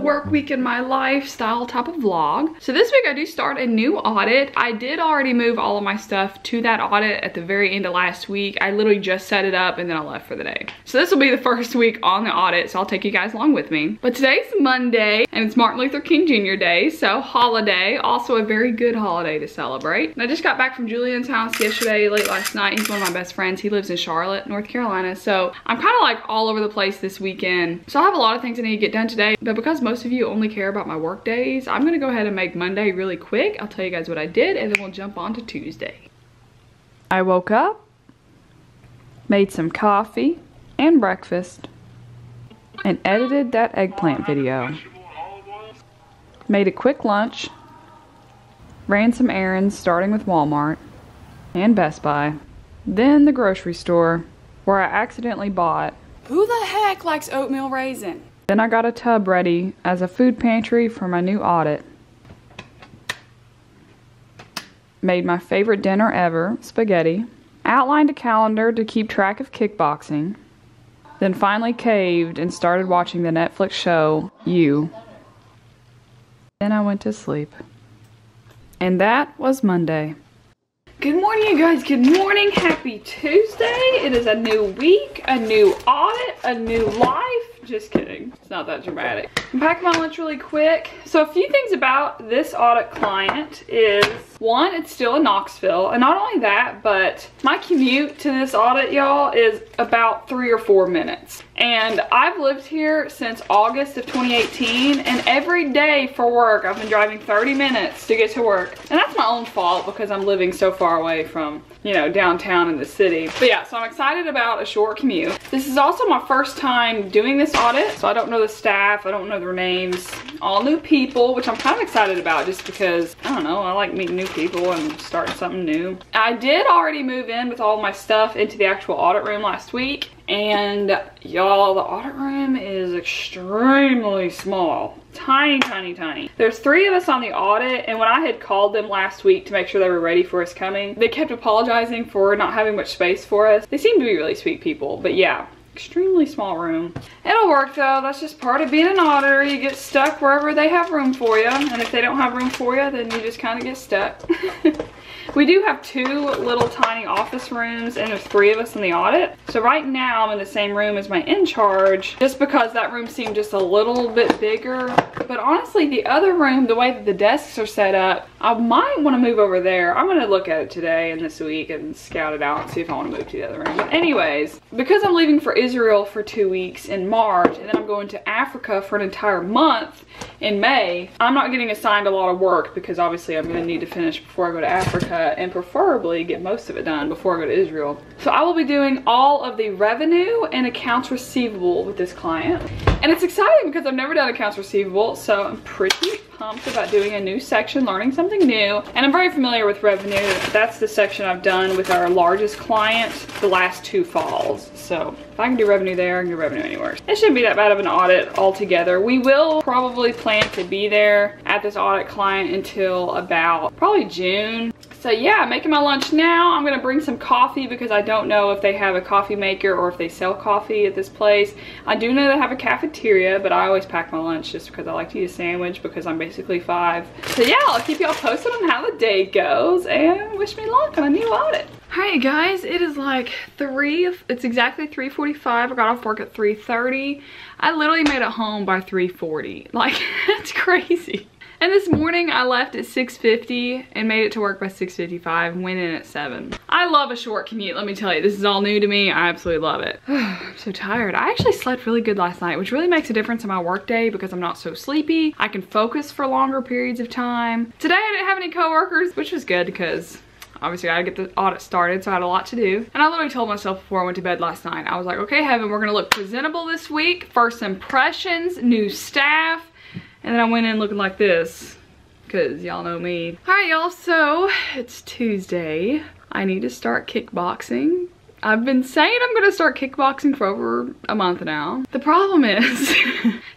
work week in my lifestyle type of vlog. So this week I do start a new audit. I did already move all of my stuff to that audit at the very end of last week. I literally just set it up and then I left for the day. So this will be the first week on the audit, so I'll take you guys along with me. But today's Monday and it's Martin Luther King Jr. Day, so holiday, also a very good holiday to celebrate. And I just got back from Julian's house yesterday, late last night. He's one of my best friends. He lives in Charlotte, North Carolina, so I'm kind of like all over the place this weekend. So I have a lot of things I need to get done today, but because most of you only care about my work days, I'm gonna go ahead and make Monday really quick. I'll tell you guys what I did and then we'll jump on to Tuesday. I woke up, made some coffee and breakfast, and edited that eggplant video. Made a quick lunch, ran some errands starting with Walmart and Best Buy, then the grocery store where I accidentally bought, who the heck likes oatmeal raisin? Then I got a tub ready as a food pantry for my new audit. Made my favorite dinner ever, spaghetti. Outlined a calendar to keep track of kickboxing. Then finally caved and started watching the Netflix show, You. Then I went to sleep. And that was Monday. Good morning, you guys. Good morning. Happy Tuesday. It is a new week, a new audit, a new life. Just kidding. It's not that dramatic. I'm packing my lunch really quick. So a few things about this audit client is, one, it's still in Knoxville. And not only that, but my commute to this audit, y'all, is about 3 or 4 minutes. And I've lived here since August of 2018. And every day for work, I've been driving 30 minutes to get to work. And that's my own fault because I'm living so far away from, you know, downtown in the city. But yeah, so I'm excited about a short commute. This is also my first time doing this audit, so I don't know the staff, I don't know their names, all new people, which I'm kind of excited about just because, I don't know, I like meeting new people and starting something new. I did already move in with all my stuff into the actual audit room last week, and y'all, the audit room is extremely small. Tiny, tiny, tiny. There's 3 of us on the audit, and when I had called them last week to make sure they were ready for us coming, they kept apologizing for not having much space for us. They seem to be really sweet people, but yeah, extremely small room. It'll work though. That's just part of being an auditor. You get stuck wherever they have room for you, and if they don't have room for you, then you just kind of get stuck. We do have 2 little tiny office rooms, and there's 3 of us in the audit. So right now I'm in the same room as my in-charge, just because that room seemed just a little bit bigger. But honestly, the other room, the way that the desks are set up, I might want to move over there. I'm going to look at it today and this week and scout it out and see if I want to move to the other room. But anyways, because I'm leaving for Israel for 2 weeks in March, and then I'm going to Africa for an entire month in May, I'm not getting assigned a lot of work because obviously I'm going to need to finish before I go to Africa, and preferably get most of it done before I go to Israel. So I will be doing all of the revenue and accounts receivable with this client. And it's exciting because I've never done accounts receivable, so I'm pretty pumped about doing a new section, learning something new. And I'm very familiar with revenue. That's the section I've done with our largest client the last 2 falls. So if I can do revenue there, I can do revenue anywhere. It shouldn't be that bad of an audit altogether. We will probably plan to be there at this audit client until about probably June. So yeah, making my lunch now. I'm gonna bring some coffee because I don't know if they have a coffee maker or if they sell coffee at this place. I do know they have a cafeteria, but I always pack my lunch just because I like to eat a sandwich because I'm basically 5. So yeah, I'll keep y'all posted on how the day goes and wish me luck on a new audit. Alright guys, it is like it's exactly 3:45. I got off work at 3:30. I literally made it home by 3:40. Like, that's crazy. And this morning I left at 6:50 and made it to work by 6:55 and went in at 7. I love a short commute, let me tell you. This is all new to me. I absolutely love it. I'm so tired. I actually slept really good last night, which really makes a difference in my work day because I'm not so sleepy. I can focus for longer periods of time. Today I didn't have any coworkers, which was good because obviously I had to get the audit started, so I had a lot to do. And I literally told myself before I went to bed last night, I was like, okay, Heaven, we're gonna look presentable this week. First impressions, new staff. And then I went in looking like this, because y'all know me. All right, y'all, so it's Tuesday. I need to start kickboxing. I've been saying I'm gonna start kickboxing for over a month now. The problem is,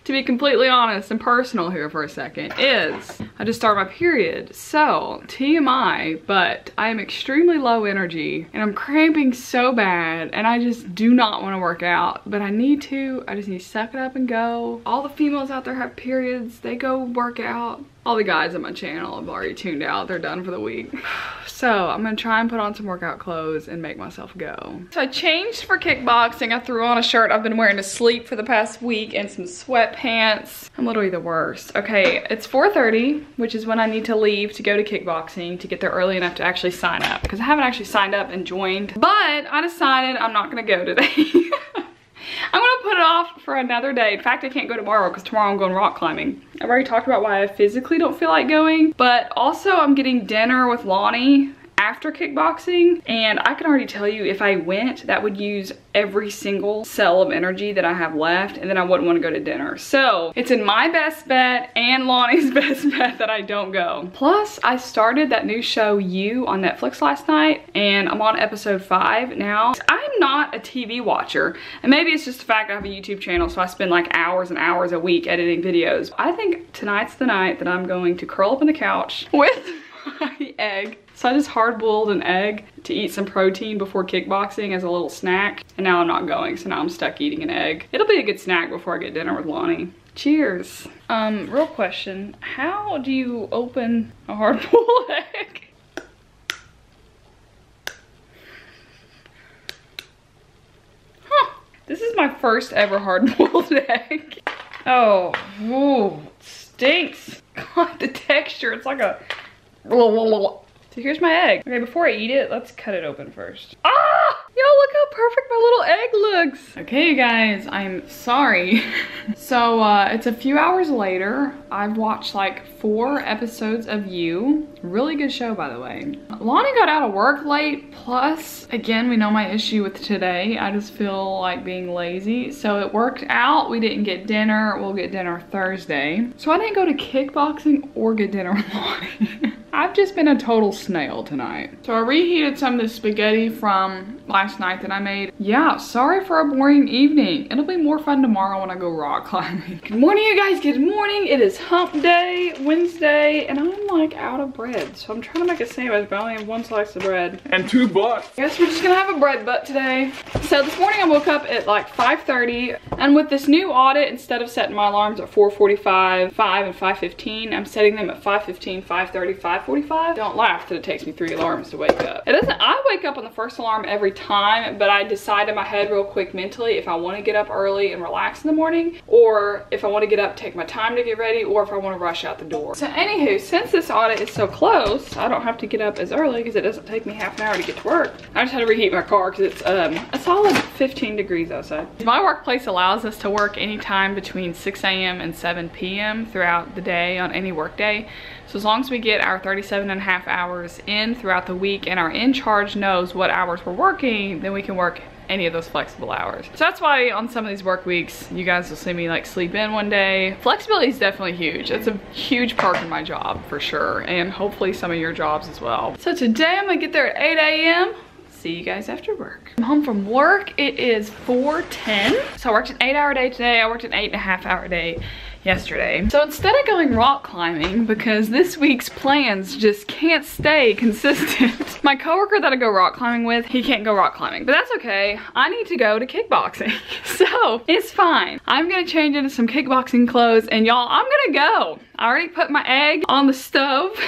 to be completely honest and personal here for a second, is I just started my period. So, TMI, but I am extremely low energy and I'm cramping so bad and I just do not want to work out, but I need to. I just need to suck it up and go. All the females out there have periods, they go work out. All the guys on my channel have already tuned out. They're done for the week. So I'm gonna try and put on some workout clothes and make myself go. So I changed for kickboxing. I threw on a shirt I've been wearing to sleep for the past week and some sweatpants. I'm literally the worst. Okay, it's 4:30, which is when I need to leave to go to kickboxing to get there early enough to actually sign up, because I haven't actually signed up and joined. But I decided I'm not gonna go today. I'm gonna put it off for another day. In fact, I can't go tomorrow because tomorrow I'm going rock climbing. I've already talked about why I physically don't feel like going, but also I'm getting dinner with Lonnie after kickboxing, and I can already tell you if I went, that would use every single cell of energy that I have left, and then I wouldn't want to go to dinner. So it's in my best bet and Lonnie's best bet that I don't go. Plus, I started that new show You on Netflix last night, and I'm on episode 5 now. I'm not a TV watcher, and maybe it's just the fact I have a YouTube channel, so I spend like hours and hours a week editing videos. I think tonight's the night that I'm going to curl up on the couch with my egg. So I just hard-boiled an egg to eat some protein before kickboxing as a little snack. And now I'm not going, so now I'm stuck eating an egg. It'll be a good snack before I get dinner with Lonnie. Cheers. Real question. How do you open a hard-boiled egg? Huh. This is my first ever hard-boiled egg. Oh, ooh, it stinks. God, the texture, it's like a... So here's my egg. Okay, before I eat it, let's cut it open first. Ah! Yo, look how perfect my little egg looks. Okay, you guys, I'm sorry. So, it's a few hours later. I've watched like 4 episodes of You. Really good show, by the way. Lonnie got out of work late, plus, again, we know my issue with today. I just feel like being lazy. So it worked out. We didn't get dinner. We'll get dinner Thursday. So I didn't go to kickboxing or get dinner with Lonnie. I've just been a total snail tonight. So I reheated some of the spaghetti from last night that I made. Yeah, sorry for a boring evening. It'll be more fun tomorrow when I go rock climbing. Good morning, you guys. Good morning. It is hump day, Wednesday, and I'm like out of bread. So I'm trying to make a sandwich, but I only have 1 slice of bread. And 2 bucks. Guess we're just gonna have a bread butt today. So this morning I woke up at like 5:30, and with this new audit, instead of setting my alarms at 4:45, 5, and 5:15, I'm setting them at 5:15, 5:30, 5:45. Don't laugh that it takes me 3 alarms to wake up. It doesn't, I wake up on the first alarm every time, but I decide in my head real quick mentally if I want to get up early and relax in the morning, or if I want to get up, take my time to get ready, or if I want to rush out the door. So anywho, since this audit is so close, I don't have to get up as early because it doesn't take me half an hour to get to work. I just had to reheat my car because it's a solid 15 degrees outside. My workplace allows us to work anytime between 6 a.m. and 7 p.m. throughout the day on any work day. So as long as we get our 37.5 hours in throughout the week and our in charge knows what hours we're working, then we can work any of those flexible hours. So that's why on some of these work weeks, you guys will see me like sleep in one day. Flexibility is definitely huge. It's a huge perk in my job for sure, and hopefully some of your jobs as well. So today I'm gonna get there at 8 a.m. See you guys after work. I'm home from work. It is 4:10. So I worked an 8-hour day today. I worked an 8.5-hour day yesterday. So instead of going rock climbing, because this week's plans just can't stay consistent, my coworker that I go rock climbing with, he can't go rock climbing, but that's okay. I need to go to kickboxing. So it's fine. I'm gonna change into some kickboxing clothes, and y'all, I'm gonna go. I already put my egg on the stove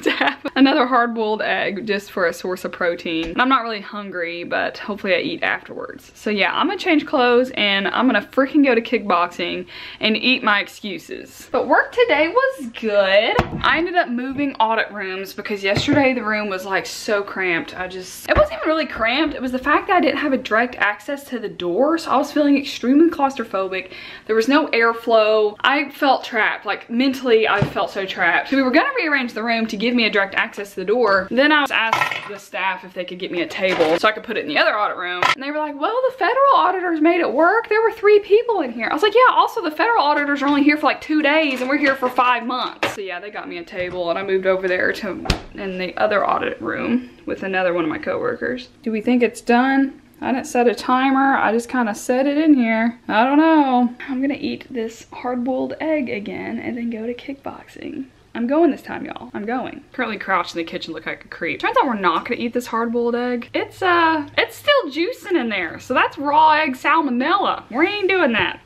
to have another hard-boiled egg just for a source of protein. And I'm not really hungry, but hopefully I eat afterwards. So yeah, I'm gonna change clothes and I'm gonna freaking go to kickboxing and eat my excuses. But work today was good. I ended up moving audit rooms because yesterday the room was like so cramped. It wasn't even really cramped. It was the fact that I didn't have a direct access to the door. So I was feeling extremely claustrophobic. There was no airflow. I felt trapped, like mentally I felt so trapped. So we were gonna rearrange the room to give me a direct access to the door. Then I asked the staff if they could get me a table so I could put it in the other audit room. And they were like, well, the federal auditors made it work. There were 3 people in here. I was like, yeah, also the federal auditors are only here for like 2 days and we're here for 5 months. So yeah, they got me a table and I moved over there to in the other audit room with another one of my coworkers. Do we think it's done? I didn't set a timer. I just kind of set it in here. I don't know. I'm gonna eat this hard-boiled egg again and then go to kickboxing. I'm going this time, y'all. I'm going. Currently crouched in the kitchen, look like a creep. Turns out we're not gonna eat this hard-boiled egg. It's still juicing in there. So that's raw egg salmonella. We ain't doing that.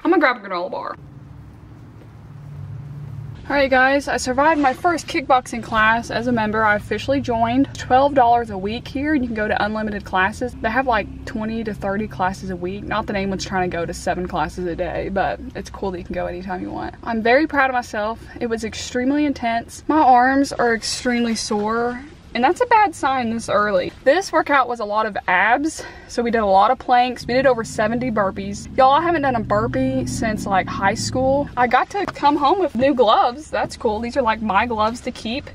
I'm gonna grab a granola bar. Alright guys, I survived my first kickboxing class as a member. I officially joined. $12 a week here, and you can go to unlimited classes. They have like 20 to 30 classes a week. Not that anyone's trying to go to 7 classes a day, but it's cool that you can go anytime you want. I'm very proud of myself. It was extremely intense. My arms are extremely sore, and that's a bad sign this early. This workout was a lot of abs, so we did a lot of planks. We did over 70 burpees. Y'all, I haven't done a burpee since like high school. I got to come home with new gloves. That's cool. These are like my gloves to keep.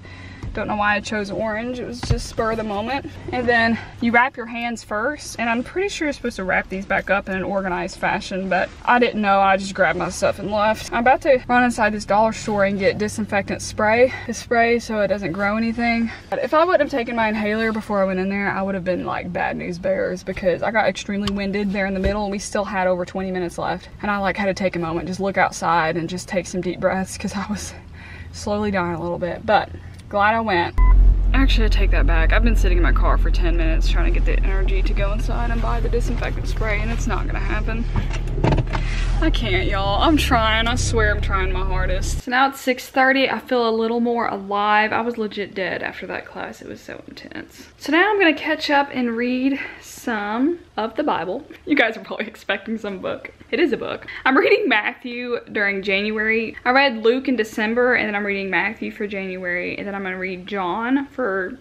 Don't know why I chose orange. It was just spur of the moment. And then you wrap your hands first, and I'm pretty sure you're supposed to wrap these back up in an organized fashion, but I didn't know. I just grabbed my stuff and left. I'm about to run inside this dollar store and get disinfectant spray to spray so it doesn't grow anything. But if I wouldn't have taken my inhaler before I went in there, I would have been like bad news bears, because I got extremely winded there in the middle, and we still had over 20 minutes left. And I like had to take a moment, just look outside and just take some deep breaths, because I was slowly dying a little bit. But glad I went. Actually, I take that back. I've been sitting in my car for 10 minutes trying to get the energy to go inside and buy the disinfectant spray, and it's not gonna happen. I can't, y'all. I'm trying. I swear I'm trying my hardest. So now it's 6:30. I feel a little more alive. I was legit dead after that class. It was so intense. So now I'm gonna catch up and read some of the Bible. You guys are probably expecting some book. It is a book. I'm reading Matthew during January. I read Luke in December, and then I'm reading Matthew for January, and then I'm gonna read John for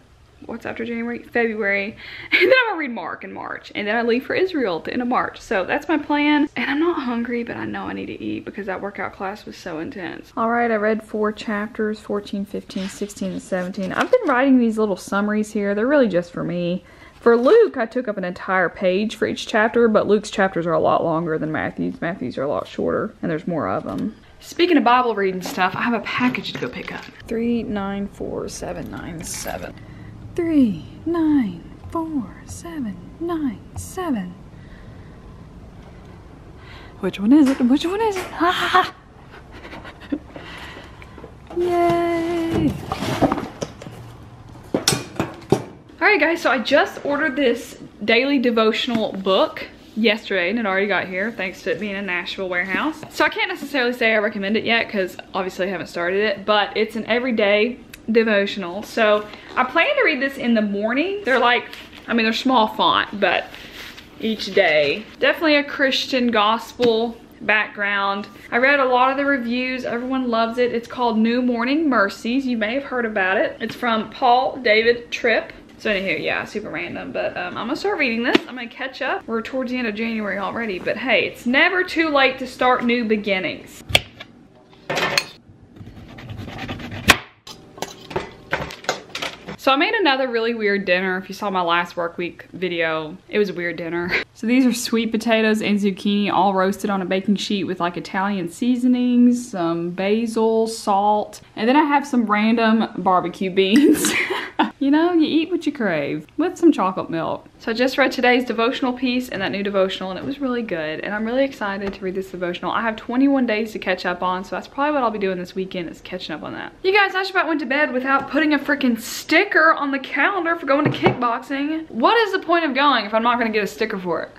what's after January? February. And then I'm gonna read Mark in March. And then I leave for Israel at the end of March. So that's my plan. And I'm not hungry, but I know I need to eat because that workout class was so intense. All right, I read 4 chapters, 14, 15, 16, and 17. I've been writing these little summaries here. They're really just for me. For Luke, I took up an entire page for each chapter, but Luke's chapters are a lot longer than Matthew's. Matthew's are a lot shorter, and there's more of them. Speaking of Bible reading stuff, I have a package to go pick up. 394797. 394797. Which one is it? Which one is it? Ha! Yay! Alright guys, so I just ordered this daily devotional book yesterday, and it already got here thanks to it being a Nashville warehouse. So I can't necessarily say I recommend it yet because obviously I haven't started it, but it's an everyday devotional. So I plan to read this in the morning. They're like, I mean, they're small font, but each day. Definitely a Christian gospel background. I read a lot of the reviews. Everyone loves it. It's called New Morning Mercies. You may have heard about it. It's from Paul David Tripp. So anywho, yeah, super random, but I'm gonna start reading this. I'm gonna catch up. We're towards the end of January already, but hey, it's never too late to start new beginnings. So I made another really weird dinner. If you saw my last work week video, it was a weird dinner. So these are sweet potatoes and zucchini all roasted on a baking sheet with like Italian seasonings, some basil, salt, and then I have some random barbecue beans. You know, you eat what you crave with some chocolate milk. So I just read today's devotional piece and that new devotional, and it was really good. And I'm really excited to read this devotional. I have 21 days to catch up on, so that's probably what I'll be doing this weekend, is catching up on that. You guys, I just about went to bed without putting a freaking sticker on the calendar for going to kickboxing. What is the point of going if I'm not gonna get a sticker for it?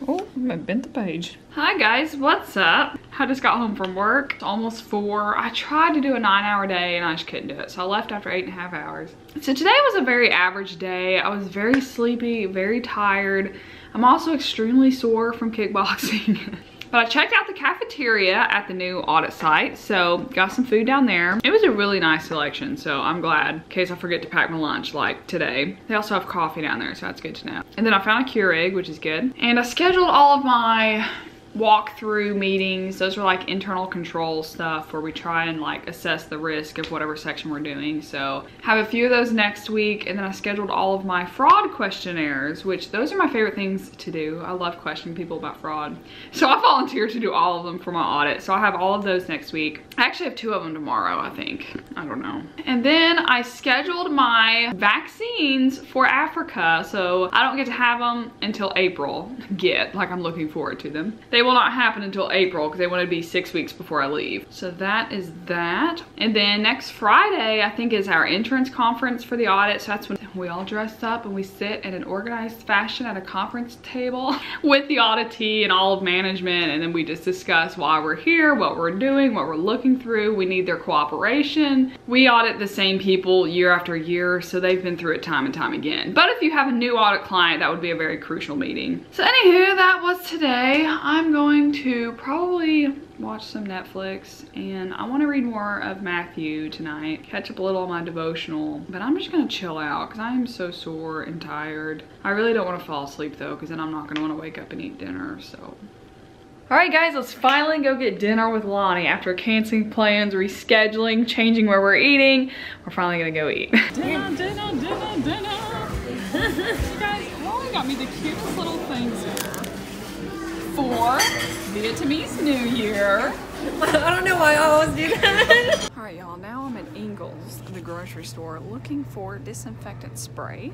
Oh, I bent the page. Hi guys, what's up? I just got home from work. It's almost 4. I tried to do a 9-hour day and I just couldn't do it. So I left after 8.5 hours. So today was a very average day. I was very sleepy, very tired. I'm also extremely sore from kickboxing. But I checked out the cafeteria at the new Audit site, so got some food down there. It was a really nice selection, so I'm glad in case I forget to pack my lunch like today. They also have coffee down there, so that's good to know. And then I found a Keurig, which is good. And I scheduled all of my walkthrough meetings. Those are like internal control stuff where we try and like assess the risk of whatever section we're doing. So have a few of those next week, and then I scheduled all of my fraud questionnaires, which those are my favorite things to do. I love questioning people about fraud. So I volunteered to do all of them for my audit. So I have all of those next week. I actually have 2 of them tomorrow, I think. I don't know. And then I scheduled my vaccines for Africa. So I don't get to have them until April. Like I'm looking forward to them. They will not happen until April because they want to be 6 weeks before I leave. So that is that. And then next Friday, I think, is our entrance conference for the audit. So that's when we all dress up and we sit in an organized fashion at a conference table with the auditee and all of management. And then we just discuss why we're here, what we're doing, what we're looking through. We need their cooperation. We audit the same people year after year, so they've been through it time and time again. But if you have a new audit client, that would be a very crucial meeting. So anywho, that was today. I'm going to probably watch some Netflix, and I want to read more of Matthew tonight, catch up a little on my devotional, but I'm just gonna chill out because I am so sore and tired. I really don't want to fall asleep though, because then I'm not gonna want to wake up and eat dinner. So all right guys, let's finally go get dinner with Lonnie. After canceling plans, rescheduling, changing where we're eating, we're finally gonna go eat. Dinner, dinner, dinner, dinner. You guys, Lonnie got me the cutest little things here for Vietnamese New Year. I don't know why I always do that. All right, y'all, now I'm at Ingles, the grocery store, looking for disinfectant spray.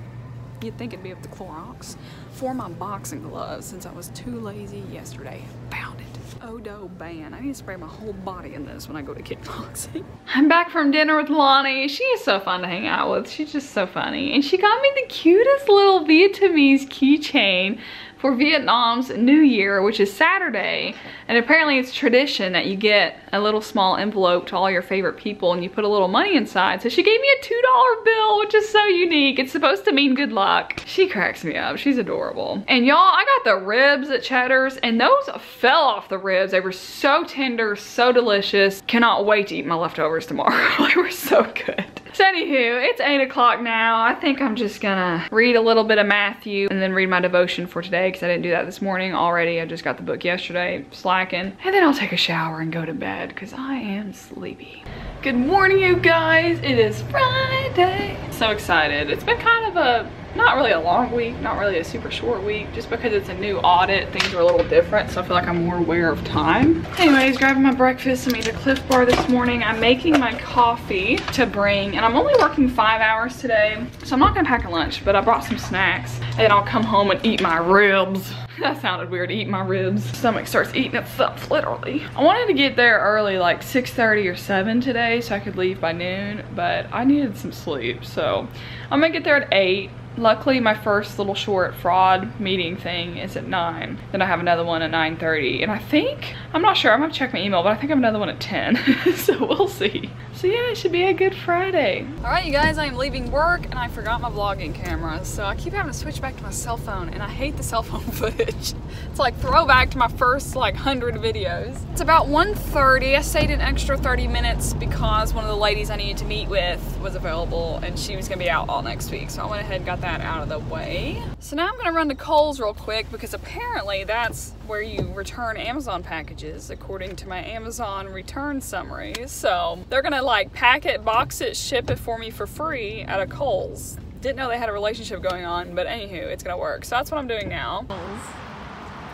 You'd think it'd be up to Clorox for my boxing gloves since I was too lazy yesterday. Found it. Odo ban. I need to spray my whole body in this when I go to kickboxing. I'm back from dinner with Lonnie. She is so fun to hang out with. She's just so funny. And she got me the cutest little Vietnamese keychain for Vietnam's New Year, which is Saturday. And apparently it's tradition that you get a little small envelope to all your favorite people and you put a little money inside. So she gave me a $2 bill, which is so unique. It's supposed to mean good luck. She cracks me up. She's adorable. And y'all, I got the ribs at Cheddar's, and those fell off the ribs. They were so tender, so delicious. Cannot wait to eat my leftovers tomorrow. They were so good. So anywho, it's 8 o'clock now. I think I'm just gonna read a little bit of Matthew and then read my devotion for today because I didn't do that this morning already. I just got the book yesterday, slacking. And then I'll take a shower and go to bed because I am sleepy. Good morning, you guys. It is Friday. So excited. It's been kind of a, not really a long week, not really a super short week, just because it's a new audit, things are a little different, so I feel like I'm more aware of time. Anyways, grabbing my breakfast, I made a Cliff Bar this morning. I'm making my coffee to bring, and I'm only working 5 hours today, so I'm not gonna pack a lunch, but I brought some snacks, and I'll come home and eat my ribs. That sounded weird, eat my ribs. Stomach starts eating itself, literally. I wanted to get there early, like 6:30 or 7 today, so I could leave by noon, but I needed some sleep, so I'm gonna get there at 8. Luckily, my first little short fraud meeting thing is at 9. Then I have another one at 9:30. And I think, I'm not sure, I'm gonna check my email, but I think I have another one at 10. So we'll see. So yeah, it should be a good Friday. All right, you guys, I'm leaving work and I forgot my vlogging camera. So I keep having to switch back to my cell phone, and I hate the cell phone footage. It's like throwback to my first like 100 videos. It's about 1:30. I stayed an extra 30 minutes because one of the ladies I needed to meet with was available and she was gonna be out all next week. So I went ahead and got that out of the way. So now I'm gonna run to Kohl's real quick because apparently that's where you return Amazon packages according to my Amazon return summary. So they're gonna like pack it, box it, ship it for me for free at a Kohl's. Didn't know they had a relationship going on, but anywho, it's gonna work. So that's what I'm doing now.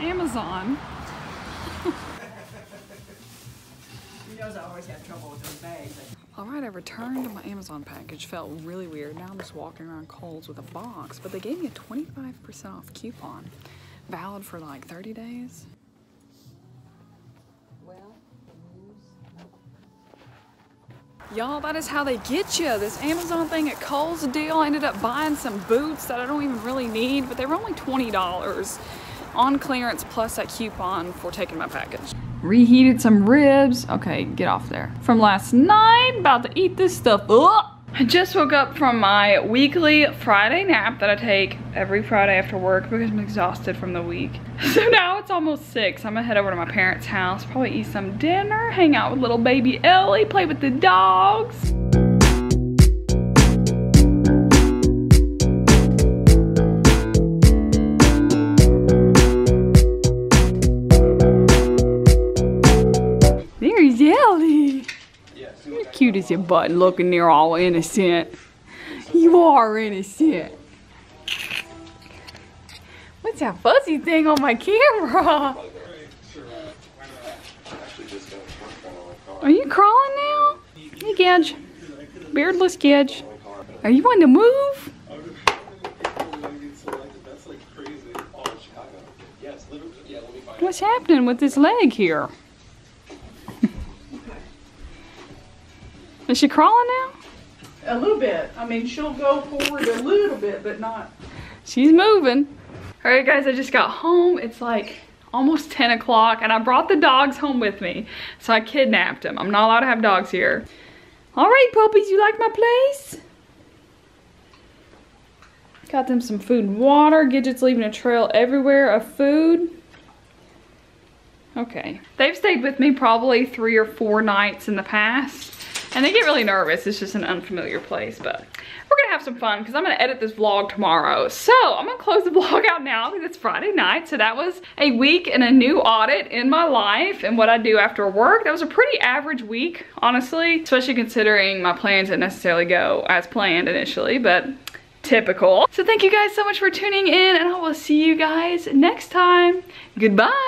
Amazon. He knows I always have trouble with those bags. All right, I returned my Amazon package. Felt really weird. Now I'm just walking around Kohl's with a box, but they gave me a 25% off coupon. Valid for like 30 days. Y'all, that is how they get you. This Amazon thing at Kohl's deal. I ended up buying some boots that I don't even really need, but they were only $20 on clearance plus that coupon for taking my package. Reheated some ribs. Okay, get off there. From last night, about to eat this stuff up. I just woke up from my weekly Friday nap that I take every Friday after work because I'm exhausted from the week. So now it's almost 6. I'm gonna head over to my parents' house, probably eat some dinner, hang out with little baby Ellie, play with the dogs. There's your butt looking there all innocent. You are innocent. What's that fuzzy thing on my camera? Are you crawling now? Hey, Gedge. Beardless Gedge. Are you wanting to move? What's happening with this leg here? Is she crawling now? A little bit. I mean, she'll go forward a little bit, but not. She's moving. All right, guys, I just got home. It's like almost 10 o'clock, and I brought the dogs home with me. So I kidnapped them. I'm not allowed to have dogs here. All right, puppies, you like my place? Got them some food and water. Gidget's leaving a trail everywhere of food. Okay. They've stayed with me probably 3 or 4 nights in the past. And they get really nervous. It's just an unfamiliar place, but we're gonna have some fun because I'm gonna edit this vlog tomorrow. So I'm gonna close the vlog out now because it's Friday night. So that was a week and a new audit in my life and what I do after work. That was a pretty average week, honestly, especially considering my plans didn't necessarily go as planned initially, but typical. So thank you guys so much for tuning in, and I will see you guys next time. Goodbye.